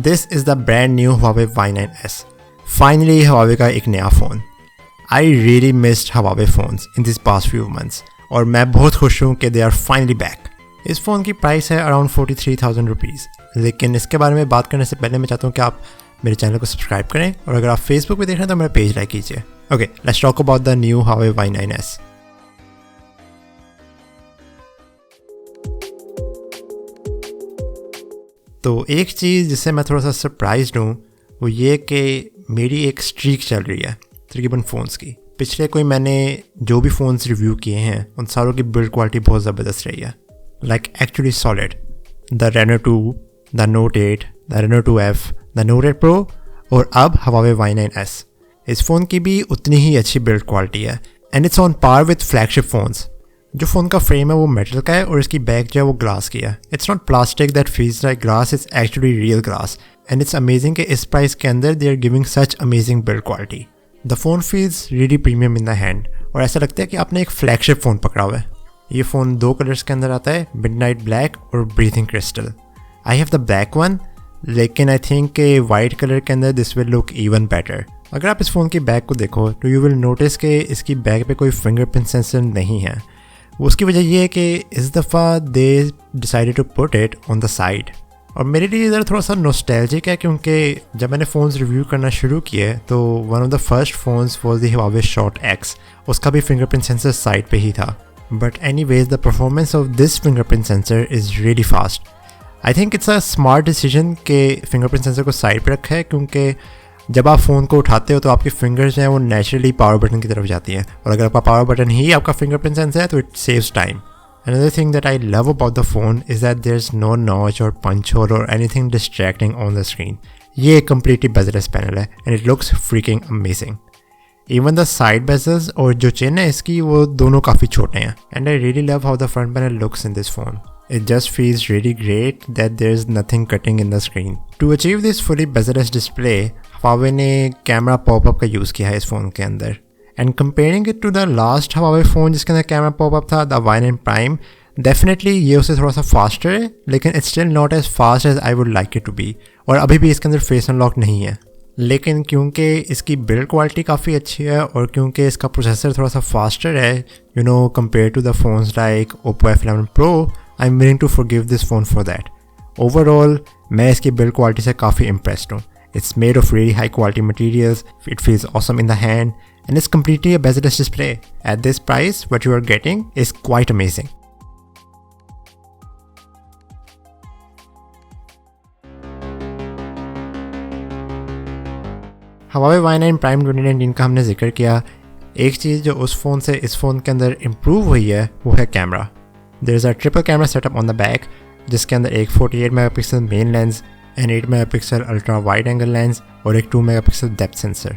This is the brand new Huawei Y9s. Finally Huawei का एक नया phone. I really missed Huawei phones in these past few months और मैं बहुत खुश हूँ कि they are finally back. इस फ़ोन की प्राइस है अराउंड 43,000 रुपीज़. लेकिन इसके बारे में बात करने से पहले मैं चाहता हूँ कि आप मेरे चैनल को सब्सक्राइब करें और अगर आप फेसबुक पे देख रहे हैं तो मेरा पेज लाइक कीजिए. Okay, let's talk about the new Huawei Y9s. तो एक चीज़ जिससे मैं थोड़ा सा सरप्राइज्ड हूँ वो ये कि मेरी एक स्ट्रीक चल रही है तकरीबन फ़ोन्स की. पिछले कोई मैंने जो भी फ़ोन्स रिव्यू किए हैं उन सारों की बिल्ड क्वालिटी बहुत ज़बरदस्त रही है. Like actually solid. The Reno 2, the Note 8, the Reno 2F, the Note 8 Pro और अब Huawei Y9s. इस फ़ोन की भी उतनी ही अच्छी बिल्ड क्वालिटी है and it's on par with flagship phones. जो फ़ोन का फ्रेम है वो मेटल का है और इसकी बैक जो है वो ग्लास की है. It's not plastic that feels like glass, it's actually real glass and it's amazing कि इस प्राइस के अंदर they are giving such amazing build quality. The phone feels really premium in the hand और ऐसा लगता है कि आपने एक फ्लैगशिप फ़ोन पकड़ा हुआ है. ये फ़ोन दो कलर्स के अंदर आता है, मिडनाइट ब्लैक और breathing crystal. I have the black one, लेकिन आई थिंक कि वाइट कलर के अंदर this will look even better. अगर आप इस फ़ोन की बैक को देखो तो यू विल नोटिस कि इसकी बैक पे कोई फिंगरप्रिंट सेंसर नहीं है. उसकी वजह यह है कि इस दफ़ा they decided to put it on the side. और मेरे लिए इधर थोड़ा सा नॉस्टैल्जिक है क्योंकि जब मैंने फ़ोन्स रिव्यू करना शुरू किए तो one of the first phones was the Huawei Short X. उसका भी फिंगरप्रिंट सेंसर साइड पे ही था. But anyways the performance of this fingerprint sensor is really fast. I think it's a smart decision कि fingerprint sensor को side पे रखा है क्योंकि जब आप फ़ोन को उठाते हो तो आपके फिंगर्स जो हैं वो नेचुरली पावर बटन की तरफ जाती हैं और अगर आपका पावर बटन ही आपका फिंगरप्रिंट सेंसर है तो it saves time. Another thing that I love about the phone is that there's no notch or punch hole or anything distracting on the screen. ये एक completely bezel-less panel है and it looks freaking amazing. Even the side bezels और जो chin है इसकी वो दोनों काफ़ी छोटे हैं and I really love how the front panel looks in this phone. It just feels really great that there's nothing cutting in the screen. To achieve this fully bezel-less display, Huawei ने camera popup का use किया है इस phone के अंदर. And comparing it to the last Huawei phone जिसके अंदर camera popup था, द Y9 Prime, डेफिनेटली ये उससे थोड़ा सा फास्टर है लेकिन it's still not as fast as I would like it to be. और अभी भी इसके अंदर फेस अनलॉक नहीं है. लेकिन क्योंकि इसकी बिल्ड क्वालिटी काफ़ी अच्छी है और क्योंकि इसका प्रोसेसर थोड़ा सा फास्टर है you know compare to the phones like Oppo F11 Pro, I am willing to forgive this phone for that. Overall मैं इसकी बिल्ड क्वालिटी से काफ़ी इम्प्रेस्ड हूँ. It's made of really high quality materials, it feels awesome in the hand, and it's completely a bezel-less display. At this price, what you are getting is quite amazing. Huawei Y9 Prime 2019 का हमने जिक्र किया. एक चीज़ जो उस phone से इस phone के अंदर इम्प्रूव हुई है वो है camera. There is a triple camera setup on the back, जिसके अंदर एक 48 megapixel main lens and 8 megapixel ultra wide angle lens और एक 2 मेगापिक्सल डेप्थ सेंसर.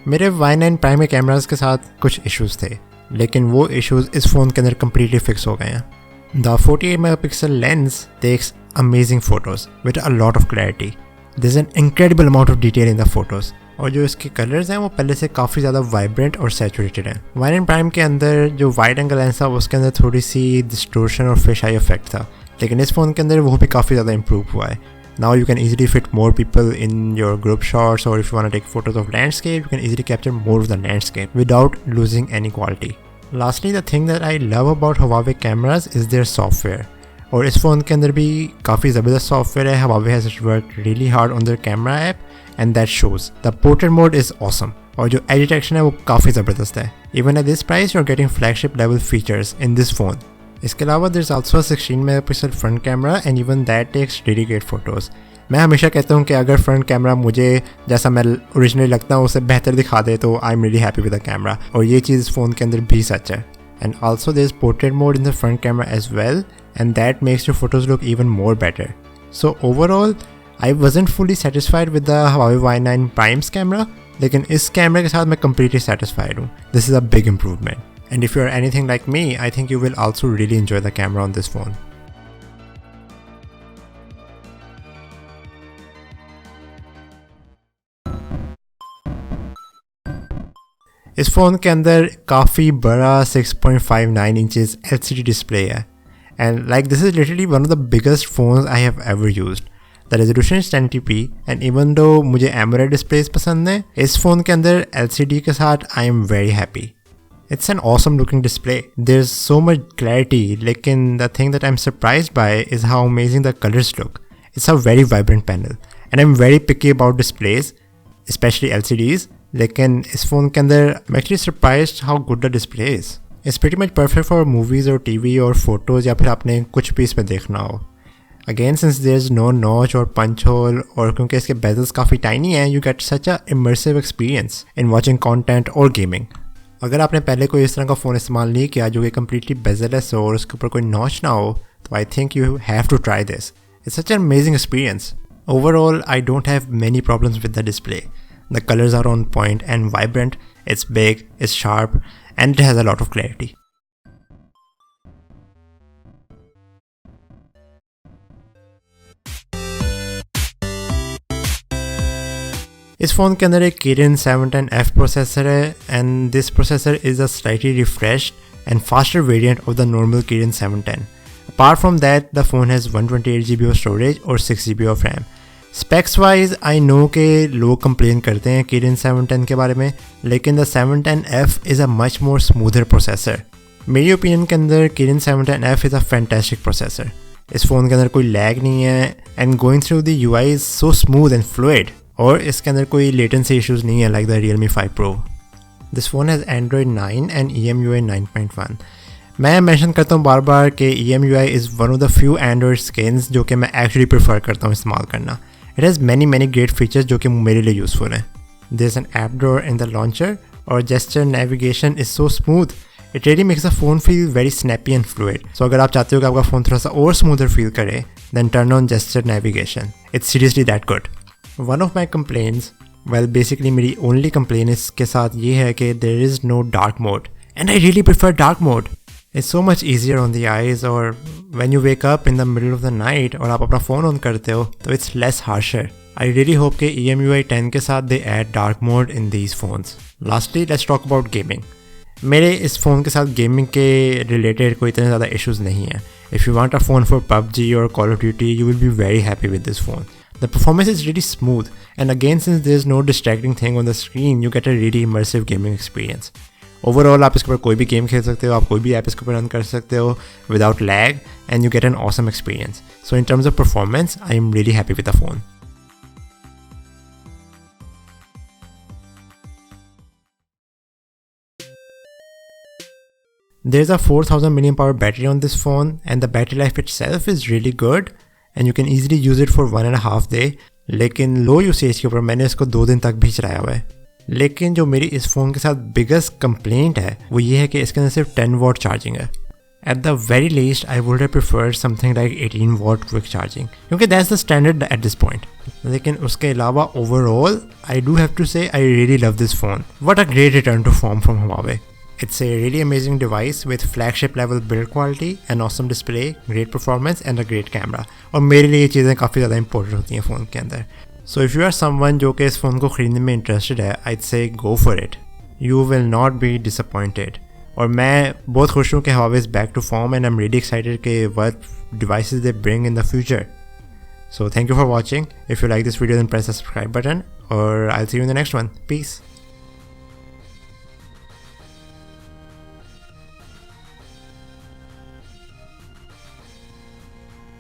मेरे Y9 Prime में कैमरास के साथ कुछ इश्यूज़ थे लेकिन वो इश्यूज़ इस फ़ोन के अंदर कम्प्लीटली फिक्स हो गए हैं. The 48 megapixel lens takes amazing photos with a lot of clarity. There is an incredible amount of detail in the photos और जो इसके कलर्स हैं वो पहले से काफ़ी ज़्यादा वाइब्रेंट और सैचुरेटेड हैं. Y9 Prime के अंदर जो वाइड एंगल लेंस था उसके अंदर थोड़ी सी डिस्टोर्शन और फिश आई इफेक्ट था लेकिन इस फ़ोन के अंदर वो भी काफ़ी ज़्यादा इम्प्रूव हुआ है. Now you can easily fit more people in your group shots, or if you want to take photos of landscape, you can easily capture more of the landscape without losing any quality. Lastly, the thing that I love about Huawei cameras is their software. और इस phone के अंदर भी काफ़ी ज़बरदस्त software है. Huawei has worked really hard on their camera app and that shows. The portrait mode is awesome. और जो edge detection है वो काफ़ी ज़बरदस्त है. Even at this price, you're getting flagship level features in this phone. इसके अलावा there's also a 16 megapixel front camera and even that takes really great photos. मैं हमेशा कहता हूँ कि अगर फ्रंट कैमरा मुझे जैसा मैं ओरिजिनली लगता हूँ उससे बेहतर दिखा दे तो I am really happy with the camera और ये चीज़ फ़ोन के अंदर भी सच है. And also there is portrait mode in the front camera as well and that makes your photos look even more better. So overall I wasn't fully satisfied with the Huawei Y9 Prime's camera लेकिन इस कैमरे के साथ मैं completely satisfied हूँ. This is a big improvement. And if you are anything like me, I think you will also really enjoy the camera on this phone. इस phone के अंदर काफ़ी बड़ा 6.59 इंचेस LCD डिस्प्ले है and like this is literally one of the biggest phones I have ever used. The resolution is 1080p and even though मुझे AMOLED displays पसंद है, इस फ़ोन के अंदर LCD के साथ I am very happy. It's an awesome looking display. There's so much clarity, लेकिन the thing that I'm surprised by is how amazing the colors look. It's a very vibrant panel and I'm very picky about displays, especially LCDs. लेकिन इस phone के अंदर I'm actually surprised how good the display is. It's pretty much perfect for movies or TV और photos या फिर आपने कुछ भी इसमें देखना हो. Again, since there's no notch or punch hole और क्योंकि इसके bezels काफ़ी tiny हैं, you get such a immersive experience in watching content or gaming. अगर आपने पहले कोई इस तरह का फ़ोन इस्तेमाल नहीं किया जो कि completely bezel-less हो और उसके ऊपर कोई notch ना हो, तो I think you have to try this. It's such an amazing experience. Overall, I don't have many problems with the display. The colors are on point and vibrant, it's big, it's sharp, and it has a lot of clarity. इस phone के अंदर एक Kirin 710F processor है and this processor is a slightly refreshed and faster variant of the normal Kirin 710. Apart from that, the phone has 128GB of storage और 6GB of RAM. Specs wise, I know कि लोग complain करते हैं Kirin 710 के बारे में, लेकिन the 710F is a much more smoother processor. मेरी opinion के अंदर Kirin 710F is a fantastic processor. इस फ़ोन के अंदर कोई lag नहीं है and going through the UI is so smooth and fluid. और इसके अंदर कोई latency issues नहीं है like the Realme 5 Pro. This phone has Android 9 and EMUI 9.1. मैं मेंशन करता हूँ बार बार कि EMUI is one of the few Android skins जो कि मैं actually prefer करता हूँ इस्तेमाल करना. It has many great features जो कि मेरे लिए useful हैं. There's an app drawer in the launcher और gesture navigation is so smooth. It really makes the phone feel very snappy and fluid. So अगर आप चाहते हो कि आपका फ़ोन थोड़ा सा और smoother feel करे, then turn on gesture navigation. It's seriously that good. One of my complaints, well basically मेरी only complaint इसके साथ ये है कि there is no dark mode and I really prefer dark mode. It's so much easier on the eyes और when you wake up in the middle of the night और आप अपना फ़ोन ऑन करते हो तो it's less harsher. I really hope कि EMUI 10 के साथ they add dark mode in these phones. Lastly, let's talk about gaming. मेरे इस फ़ोन के साथ गेमिंग के रिलेटेड कोई इतने ज़्यादा इश्यूज़ नहीं हैं. If you want a phone for PUBG or Call of Duty, you will be very happy with this phone. The performance is really smooth and again since there's no distracting thing on the screen, you get a really immersive gaming experience. Overall, आप इसके ऊपर कोई भी game खेल सकते हो, आप कोई भी ऐप इसके ऊपर रन कर सकते हो without lag and you get an awesome experience. So in terms of performance, I am really happy with the phone. There's a 4000 mAh battery on this phone and the battery life itself is really good and you can easily use it for 1.5 day. लेकिन लो usage के ऊपर मैंने इसको 2 दिन तक भी चलाया हुआ है. लेकिन जो मेरी इस फ़ोन के साथ बिगेस्ट कंप्लेंट है वो ये है कि इसके अंदर सिर्फ 10 वाट चार्जिंग है. At the very least, I would have preferred something like 18 watt quick charging क्योंकि that's the standard at this point. लेकिन उसके अलावा overall, I do have to say I really love this phone. What a great return to form from Huawei. It's a really amazing device with flagship level build quality, an awesome display, great performance and a great camera. और मेरे लिए ये चीज़ें काफ़ी ज़्यादा important होती हैं phone के अंदर. So if you are someone जो कि इस फ़ोन को ख़रीदने में interested है, I'd say go for it. You will not be disappointed. और मैं बहुत खुश हूँ कि Huawei is back to form and I'm really excited कि what devices they bring in the future. So thank you for watching. If you like this video then press the subscribe button or I'll see you in the next one. Peace.